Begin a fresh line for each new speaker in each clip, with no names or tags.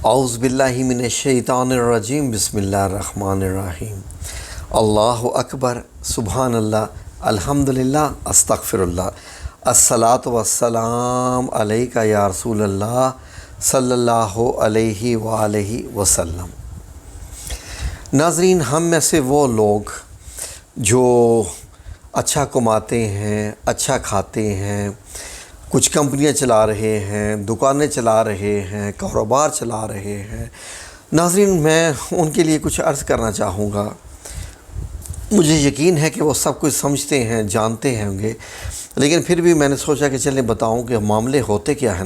اعوذ باللہ من الشیطان الرجیم بسم اللہ الرحمن الرحیم اللہ اکبر سبحان اللہ الحمدللہ استغفر اللہ الصلاۃ والسلام علیکہ یا رسول اللہ صلی اللہ علیہ وآلہ وسلم۔ ناظرین، ہم میں سے وہ لوگ جو اچھا کماتے ہیں، اچھا کھاتے ہیں، کچھ کمپنیاں چلا رہے ہیں، دکانیں چلا رہے ہیں، کاروبار چلا رہے ہیں، ناظرین میں ان کے لیے کچھ عرض کرنا چاہوں گا۔ مجھے یقین ہے کہ وہ سب کچھ سمجھتے ہیں، جانتے ہوں گے، لیکن پھر بھی میں نے سوچا کہ چلیں بتاؤں کہ معاملے ہوتے کیا ہیں۔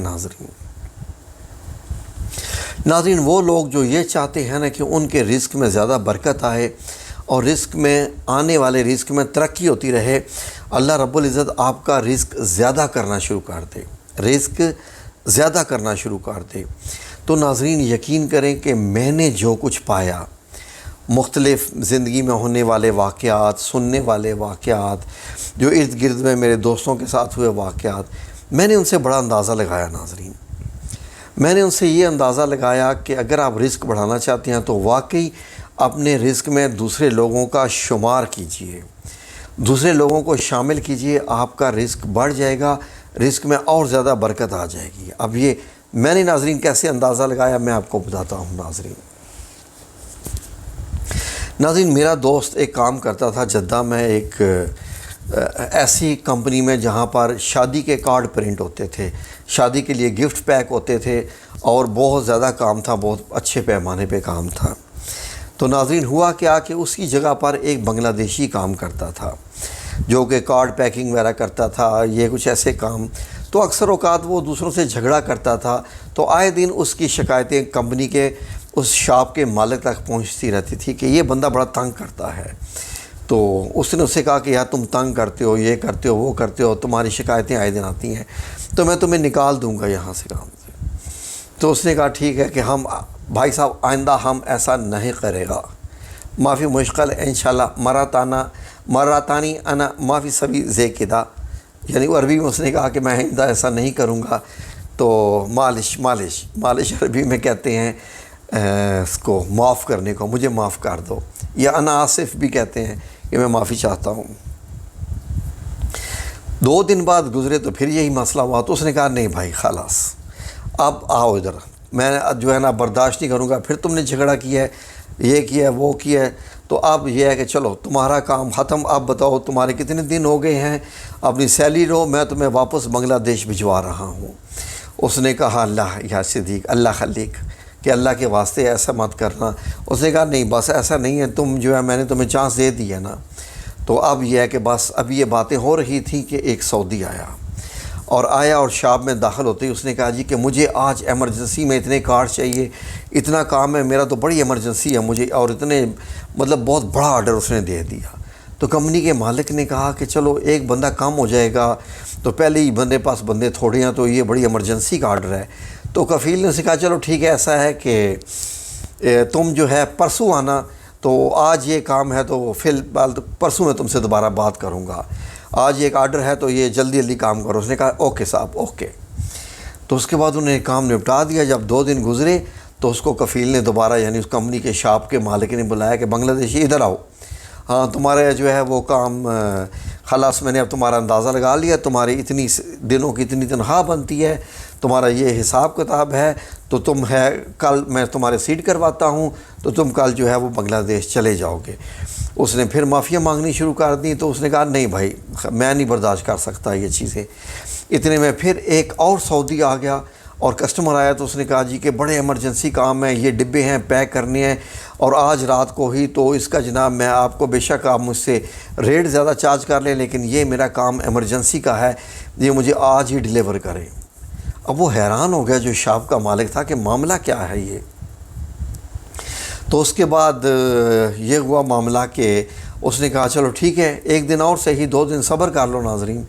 ناظرین وہ لوگ جو یہ چاہتے ہیں نا کہ ان کے رزق میں زیادہ برکت آئے اور رزق میں آنے والے رزق میں ترقی ہوتی رہے، اللہ رب العزت آپ کا رزق زیادہ کرنا شروع کر دے، رزق زیادہ کرنا شروع کر دے۔ تو ناظرین یقین کریں کہ میں نے جو کچھ پایا، مختلف زندگی میں ہونے والے واقعات، سننے والے واقعات، جو ارد گرد میں میرے دوستوں کے ساتھ ہوئے واقعات، میں نے ان سے بڑا اندازہ لگایا۔ ناظرین میں نے ان سے یہ اندازہ لگایا کہ اگر آپ رزق بڑھانا چاہتے ہیں تو واقعی اپنے رزق میں دوسرے لوگوں کا شمار کیجئے، دوسرے لوگوں کو شامل کیجئے، آپ کا رزق بڑھ جائے گا، رزق میں اور زیادہ برکت آ جائے گی۔ اب یہ میں نے ناظرین کیسے اندازہ لگایا میں آپ کو بتاتا ہوں۔ ناظرین میرا دوست ایک کام کرتا تھا جدہ میں، ایک ایسی کمپنی میں جہاں پر شادی کے کارڈ پرنٹ ہوتے تھے، شادی کے لیے گفٹ پیک ہوتے تھے، اور بہت زیادہ کام تھا، بہت اچھے پیمانے پہ کام تھا۔ تو ناظرین ہوا کیا کہ اس کی جگہ پر ایک بنگلہ دیشی کام کرتا تھا جو کہ کارڈ پیکنگ وغیرہ کرتا تھا، یہ کچھ ایسے کام۔ تو اکثر اوقات وہ دوسروں سے جھگڑا کرتا تھا، تو آئے دن اس کی شکایتیں کمپنی کے اس شاپ کے مالک تک پہنچتی رہتی تھی کہ یہ بندہ بڑا تنگ کرتا ہے۔ تو اس نے اس سے کہا کہ یار تم تنگ کرتے ہو، یہ کرتے ہو، وہ کرتے ہو، تمہاری شکایتیں آئے دن آتی ہیں، تو میں تمہیں نکال دوں گا یہاں سے کام سے۔ تو اس نے کہا ٹھیک ہے کہ ہم بھائی صاحب آئندہ ہم ایسا نہیں کرے گا، معافی مشکل انشاءاللہ مراتانی انا معافی سبھی زیکدہ، یعنی عربی میں اس نے کہا کہ میں آئندہ ایسا نہیں کروں گا۔ تو مالش عربی میں کہتے ہیں اس کو معاف کرنے کو، مجھے معاف کر دو، یا انا آصف بھی کہتے ہیں کہ میں معافی چاہتا ہوں۔ 2 دن بعد گزرے تو پھر یہی مسئلہ ہوا، تو اس نے کہا نہیں بھائی خلاص اب آؤ ادھر، میں جو ہے نا برداشت نہیں کروں گا، پھر تم نے جھگڑا کیا ہے، یہ کیا ہے، وہ کیا ہے، تو اب یہ ہے کہ چلو تمہارا کام ختم، اب بتاؤ تمہارے کتنے دن ہو گئے ہیں، اپنی سیلری لو، میں تمہیں واپس بنگلہ دیش بھجوا رہا ہوں۔ اس نے کہا اللہ یا صدیق اللہ خلیق کہ اللہ کے واسطے ایسا مت کرنا۔ اس نے کہا نہیں بس ایسا نہیں ہے، تم جو ہے میں نے تمہیں چانس دے دی ہے نا۔ تو اب یہ ہے کہ بس اب یہ باتیں ہو رہی تھیں کہ ایک سعودی آیا اور شاپ میں داخل ہوتے ہی اس نے کہا جی کہ مجھے آج ایمرجنسی میں اتنے کارڈ چاہیے، اتنا کام ہے میرا، تو بڑی ایمرجنسی ہے مجھے، اور اتنے مطلب بہت بڑا آرڈر اس نے دے دیا۔ تو کمپنی کے مالک نے کہا کہ چلو ایک بندہ کم ہو جائے گا، تو پہلے ہی پاس بندے تھوڑے ہیں، تو یہ بڑی ایمرجنسی کا آرڈر ہے۔ تو کفیل نے اسے کہا چلو ٹھیک ہے، ایسا ہے کہ تم جو ہے پرسوں آنا، تو آج یہ کام ہے تو فی الحال پرسوں میں تم سے دوبارہ بات کروں گا، آج ایک آرڈر ہے تو یہ جلدی کام کرو۔ اس نے کہا اوکے صاحب اوکے۔ تو اس کے بعد انہوں نے کام نپٹا دیا۔ جب 2 دن گزرے تو اس کو کفیل نے دوبارہ یعنی اس کمپنی کے شاپ کے مالک نے بلایا کہ بنگلہ دیشی ادھر آؤ، ہاں تمہارا جو ہے وہ کام خلاص میں نے اب تمہارا اندازہ لگا لیا، تمہاری اتنی دنوں کی اتنی تنخواہ بنتی ہے، تمہارا یہ حساب کتاب ہے، تو تم ہے کل میں تمہارے سیٹ کرواتا ہوں، تو تم کل جو ہے وہ بنگلہ دیش چلے جاؤ گے۔ اس نے پھر معافیاں مانگنی شروع کر دیں، تو اس نے کہا نہیں بھائی میں نہیں برداشت کر سکتا یہ چیزیں۔ اتنے میں پھر ایک اور سعودی آ گیا اور کسٹمر آیا، تو اس نے کہا جی کہ بڑے ایمرجنسی کام ہے، یہ ڈبے ہیں پیک کرنے ہیں، اور آج رات کو ہی، تو اس کا جناب میں آپ کو بے شک آپ مجھ سے ریٹ زیادہ چارج کر لیں، لیکن یہ میرا کام ایمرجنسی کا ہے، یہ مجھے آج ہی ڈیلیور کریں۔ اب وہ حیران ہو گیا جو شاپ کا مالک تھا کہ معاملہ کیا ہے یہ۔ تو اس کے بعد یہ ہوا معاملہ کہ اس نے کہا چلو ٹھیک ہے ایک دن اور صحیح، 2 دن صبر کر لو ناظرین۔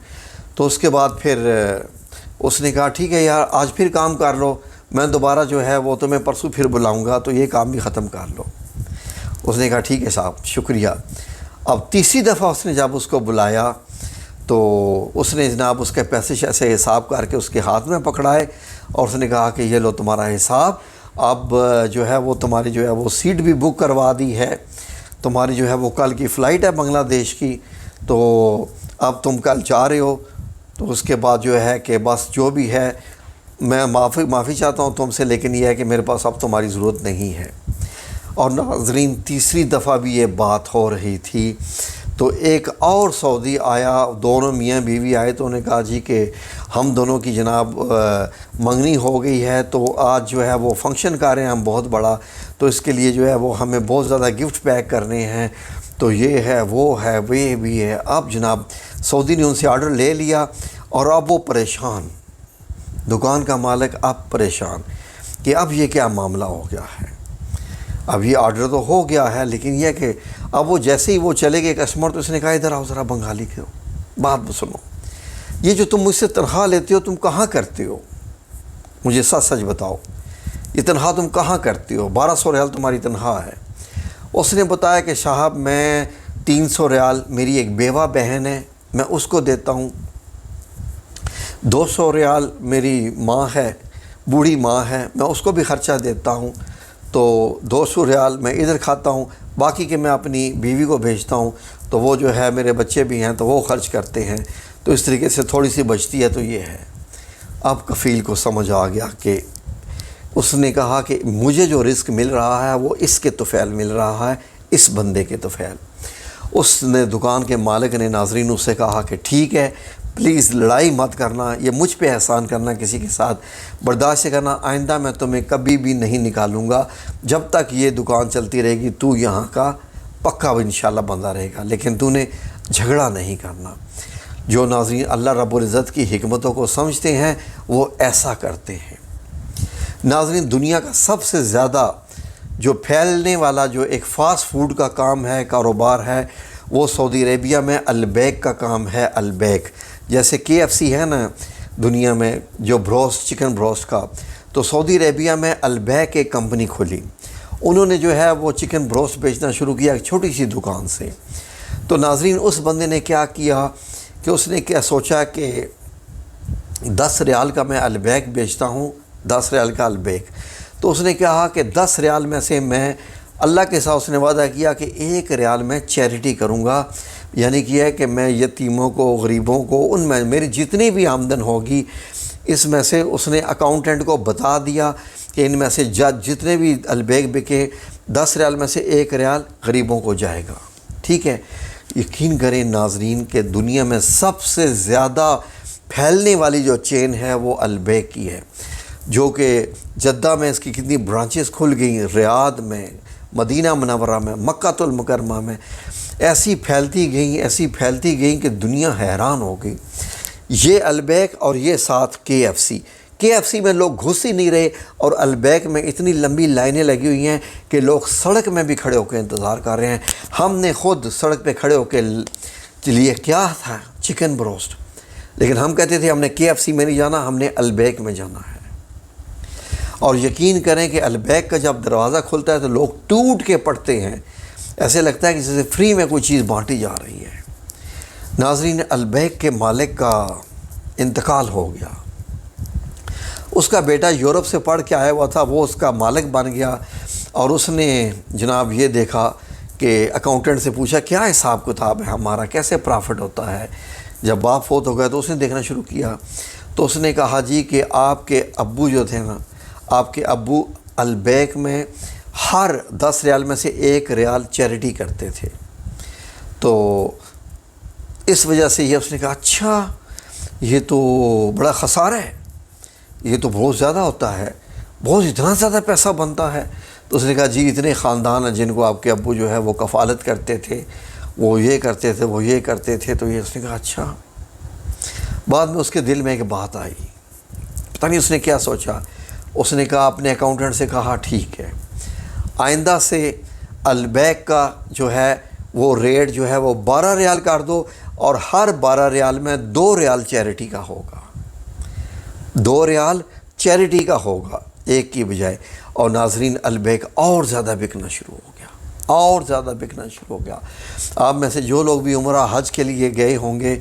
تو اس کے بعد پھر اس نے کہا ٹھیک ہے یار آج پھر کام کر لو، میں دوبارہ جو ہے وہ تمہیں پرسوں پھر بلاؤں گا، تو یہ کام بھی ختم کر لو۔ اس نے کہا ٹھیک ہے صاحب شکریہ۔ اب تیسری دفعہ اس نے جب اس کو بلایا تو اس نے جناب اس کے پیسے شیسے حساب کر کے اس کے ہاتھ میں پکڑائے، اور اس نے کہا کہ یہ لو تمہارا حساب، اب جو ہے وہ تمہاری جو ہے وہ سیٹ بھی بک کروا دی ہے، تمہاری جو ہے وہ کل کی فلائٹ ہے بنگلہ دیش کی، تو اب تم کل جا رہے ہو، تو اس کے بعد جو ہے کہ بس جو بھی ہے میں معافی چاہتا ہوں تم سے، لیکن یہ ہے کہ میرے پاس اب تمہاری ضرورت نہیں ہے۔ اور ناظرین تیسری دفعہ بھی یہ بات ہو رہی تھی، تو ایک اور سعودی آیا، دونوں میاں بیوی آئے، تو انہوں نے کہا جی کہ ہم دونوں کی جناب منگنی ہو گئی ہے، تو آج جو ہے وہ فنکشن کر رہے ہیں ہم بہت بڑا، تو اس کے لیے جو ہے وہ ہمیں بہت زیادہ گفٹ پیک کرنے ہیں، تو یہ ہے وہ ہے وہ بھی ہے۔ اب جناب سعودی نے ان سے آرڈر لے لیا، اور اب وہ پریشان، دکان کا مالک اب پریشان کہ اب یہ کیا معاملہ ہو گیا ہے۔ اب یہ آرڈر تو ہو گیا ہے، لیکن یہ کہ اب وہ جیسے ہی وہ چلے گئے کسٹمر، تو اس نے کہا ادھر آؤ ذرا بنگالی کے بات سنو، یہ جو تم مجھ سے تنخواہ لیتے ہو تم کہاں کرتے ہو؟ مجھے سچ سچ بتاؤ، یہ تنخواہ تم کہاں کرتے ہو؟ 1200 ریال تمہاری تنخواہ ہے۔ اس نے بتایا کہ صاحب میں 300 ریال میری ایک بیوہ بہن ہے میں اس کو دیتا ہوں، 200 ریال میری ماں ہے، بوڑھی ماں ہے، میں اس کو بھی خرچہ دیتا ہوں، تو 200 ریال میں ادھر کھاتا ہوں، باقی کہ میں اپنی بیوی کو بھیجتا ہوں، تو وہ جو ہے میرے بچے بھی ہیں تو وہ خرچ کرتے ہیں، تو اس طریقے سے تھوڑی سی بچتی ہے، تو یہ ہے۔ اب کفیل کو سمجھ آ گیا کہ اس نے کہا کہ مجھے جو رزق مل رہا ہے وہ اس کے طفیل مل رہا ہے، اس بندے کے طفیل۔ اس نے دکان کے مالک نے ناظرین اس سے کہا کہ ٹھیک ہے، پلیز لڑائی مت کرنا، یہ مجھ پہ احسان کرنا کسی کے ساتھ برداشت کرنا، آئندہ میں تمہیں کبھی بھی نہیں نکالوں گا، جب تک یہ دکان چلتی رہے گی تو یہاں کا پکا انشاءاللہ بندہ رہے گا، لیکن تو نے جھگڑا نہیں کرنا۔ جو ناظرین اللہ رب العزت کی حکمتوں کو سمجھتے ہیں وہ ایسا کرتے ہیں۔ ناظرین دنیا کا سب سے زیادہ جو پھیلنے والا جو ایک فاسٹ فوڈ کا کام ہے، کاروبار ہے، وہ سعودی عربیہ میں البیک کا کام ہے۔ البیک جیسے KFC ہے نا دنیا میں جو بروسٹ، چکن بروسٹ کا، تو سعودی عربیہ میں البیک ایک کمپنی کھلی، انہوں نے جو ہے وہ چکن بروسٹ بیچنا شروع کیا ایک چھوٹی سی دکان سے۔ تو ناظرین اس بندے نے کیا کیا کہ اس نے کیا سوچا کہ 10 ریال کا میں البیک بیچتا ہوں، 10 ریال کا البیک، تو اس نے کہا کہ 10 ریال میں سے میں اللہ کے ساتھ اس نے وعدہ کیا کہ 1 ریال میں چیریٹی کروں گا، یعنی کہ ہے کہ میں یتیموں کو، غریبوں کو، ان میں میری جتنی بھی آمدن ہوگی اس میں سے اس نے اکاؤنٹنٹ کو بتا دیا کہ ان میں سے جتنے بھی البیک بکے 10 ریال میں سے 1 ریال غریبوں کو جائے گا، ٹھیک ہے۔ یقین کریں ناظرین کہ دنیا میں سب سے زیادہ پھیلنے والی جو چین ہے وہ البیک کی ہے، جو کہ جدہ میں اس کی کتنی برانچز کھل گئیں، ریاض میں، مدینہ منورہ میں، مکہ المکرمہ میں، ایسی پھیلتی گئیں کہ دنیا حیران ہو گئی۔ یہ البیک اور یہ ساتھ KFC میں لوگ گھس ہی نہیں رہے، اور البیک میں اتنی لمبی لائنیں لگی ہوئی ہیں کہ لوگ سڑک میں بھی کھڑے ہو کے انتظار کر رہے ہیں۔ ہم نے خود سڑک پہ کھڑے ہو کے لیے کیا تھا چکن بروسٹ، لیکن ہم کہتے تھے ہم نے KFC میں نہیں جانا، ہم نے البیک میں جانا ہے۔ اور یقین کریں کہ البیک کا جب دروازہ کھلتا ہے تو لوگ ٹوٹ کے پڑتے ہیں، ایسے لگتا ہے کہ جیسے فری میں کوئی چیز بانٹی جا رہی ہے۔ ناظرین البیک کے مالک کا انتقال ہو گیا، اس کا بیٹا یورپ سے پڑھ کے آیا ہوا تھا، وہ اس کا مالک بن گیا، اور اس نے جناب یہ دیکھا کہ اکاؤنٹنٹ سے پوچھا کیا حساب کتاب ہے ہمارا، کیسے پرافٹ ہوتا ہے۔ جب باپ فوت ہو گیا تو اس نے دیکھنا شروع کیا، تو اس نے کہا جی کہ آپ کے ابو جو تھے نا، آپ کے ابو البیک میں ہر 10 ریال میں سے 1 ریال چیریٹی کرتے تھے، تو اس وجہ سے یہ اس نے کہا اچھا یہ تو بڑا خسارہ ہے، یہ تو بہت زیادہ ہوتا ہے، بہت اتنا زیادہ پیسہ بنتا ہے۔ تو اس نے کہا جی اتنے خاندان ہیں جن کو آپ کے ابو جو ہے وہ کفالت کرتے تھے، وہ یہ کرتے تھے، وہ یہ کرتے تھے، تو یہ اس نے کہا اچھا۔ بعد میں اس کے دل میں ایک بات آئی، پتہ نہیں اس نے کیا سوچا، اس نے کہا اپنے اکاؤنٹنٹ سے کہا ٹھیک ہے آئندہ سے البیک کا جو ہے وہ ریٹ جو ہے وہ 12 ریال کر دو، اور ہر 12 ریال میں 2 ریال چیریٹی کا ہوگا، 2 ریال چیریٹی کا ہوگا ایک کی بجائے۔ اور ناظرین البیک اور زیادہ بکنا شروع ہو گیا، اور زیادہ بکنا شروع ہو گیا۔ آپ میں سے جو لوگ بھی عمرہ حج کے لیے گئے ہوں گے،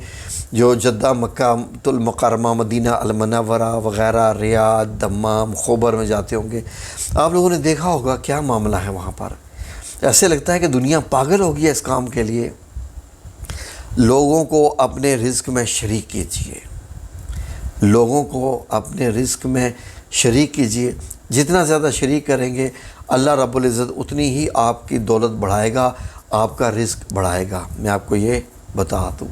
جو جدہ، مکہ المکرمہ، مدینہ المنورہ وغیرہ، ریاض، دمام، خیبر میں جاتے ہوں گے، آپ لوگوں نے دیکھا ہوگا کیا معاملہ ہے وہاں پر۔ ایسے لگتا ہے کہ دنیا پاگل ہو گئی ہے اس کام کے لیے۔ لوگوں کو اپنے رزق میں شریک کیجیے، لوگوں کو اپنے رزق میں شریک کیجیے۔ جتنا زیادہ شریک کریں گے اللہ رب العزت اتنی ہی آپ کی دولت بڑھائے گا، آپ کا رزق بڑھائے گا۔ میں آپ کو یہ بتا دوں،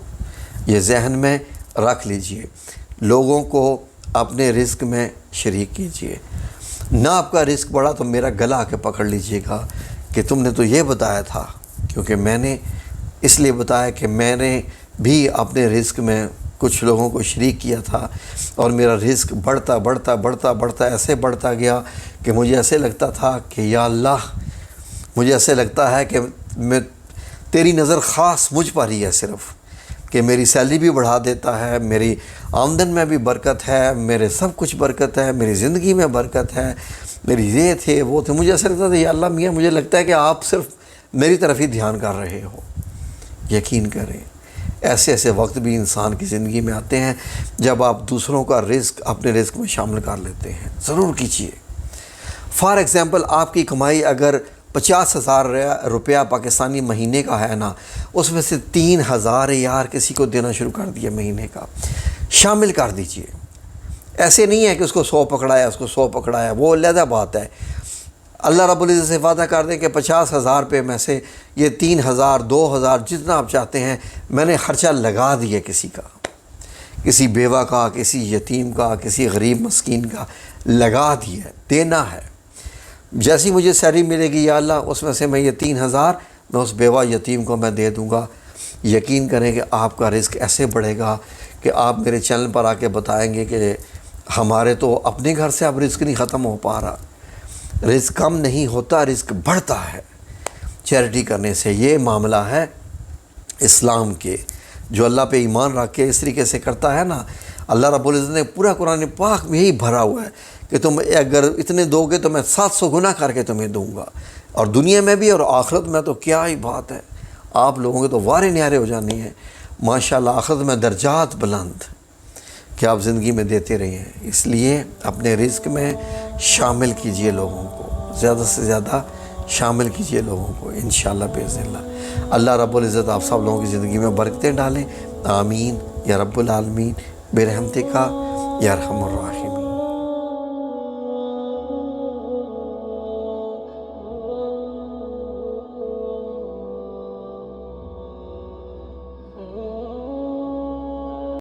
یہ ذہن میں رکھ لیجئے، لوگوں کو اپنے رزق میں شریک کیجئے۔ نہ آپ کا رزق بڑھا تو میرا گلا آ کے پکڑ لیجئے گا کہ تم نے تو یہ بتایا تھا، کیونکہ میں نے اس لیے بتایا کہ میں نے بھی اپنے رزق میں کچھ لوگوں کو شریک کیا تھا، اور میرا رزق بڑھتا بڑھتا بڑھتا بڑھتا ایسے بڑھتا گیا کہ مجھے ایسے لگتا تھا کہ یا اللہ، مجھے ایسے لگتا ہے کہ میں تیری نظر خاص مجھ پر ہی ہے صرف، کہ میری سیلری بھی بڑھا دیتا ہے، میری آمدن میں بھی برکت ہے، میرے سب کچھ برکت ہے، میری زندگی میں برکت ہے، میری یہ تھے وہ تھے۔ مجھے ایسا لگتا تھا یا اللہ میاں، مجھے لگتا ہے کہ آپ صرف میری طرف ہی دھیان کر رہے ہو۔ یقین کریں، ایسے ایسے وقت بھی انسان کی زندگی میں آتے ہیں جب آپ دوسروں کا رزق اپنے رزق میں شامل کر لیتے ہیں۔ ضرور کیجیے۔ فار ایگزامپل، آپ کی کمائی اگر 50,000 روپیہ پاکستانی مہینے کا ہے نا، اس میں سے 3,000 یار کسی کو دینا شروع کر دیا مہینے کا، شامل کر دیجئے۔ ایسے نہیں ہے کہ اس کو 100 پکڑایا، اس کو 100 پکڑایا، وہ علیحدہ بات ہے۔ اللہ رب العزت سے وعدہ کر دیں کہ 50,000 پہ میں سے یہ 3,000 2,000 جتنا آپ چاہتے ہیں میں نے خرچہ لگا دیا، کسی کا، کسی بیوہ کا، کسی یتیم کا، کسی غریب مسکین کا لگا دیا، دینا ہے۔ جیسی مجھے سیلری ملے گی یا اللہ، اس میں سے میں یہ 3,000 میں اس بیوہ یتیم کو میں دے دوں گا۔ یقین کریں کہ آپ کا رزق ایسے بڑھے گا کہ آپ میرے چینل پر آ کے بتائیں گے کہ ہمارے تو اپنے گھر سے اب رزق نہیں ختم ہو پا رہا، رزق کم نہیں ہوتا، رزق بڑھتا ہے چیریٹی کرنے سے۔ یہ معاملہ ہے اسلام کے، جو اللہ پہ ایمان رکھ کے اس طریقے سے کرتا ہے نا، اللہ رب العزت نے پورا قرآن پاک میں یہی بھرا ہوا ہے کہ تم اگر اتنے دو گے تو میں 700 گنا کر کے تمہیں دوں گا، اور دنیا میں بھی اور آخرت میں تو کیا ہی بات ہے۔ آپ لوگوں کے تو وارے نیارے ہو جانی ہیں ماشاءاللہ، آخرت میں درجات بلند کہ آپ زندگی میں دیتے رہے ہیں۔ اس لیے اپنے رزق میں شامل کیجئے، لوگوں کو زیادہ سے زیادہ شامل کیجئے لوگوں کو، انشاءاللہ باذن اللہ۔ اللہ رب العزت آپ سب لوگوں کی زندگی میں برکتیں ڈالیں، آمین یا رب العالمین، برحمتک یا ارحم الراحمین۔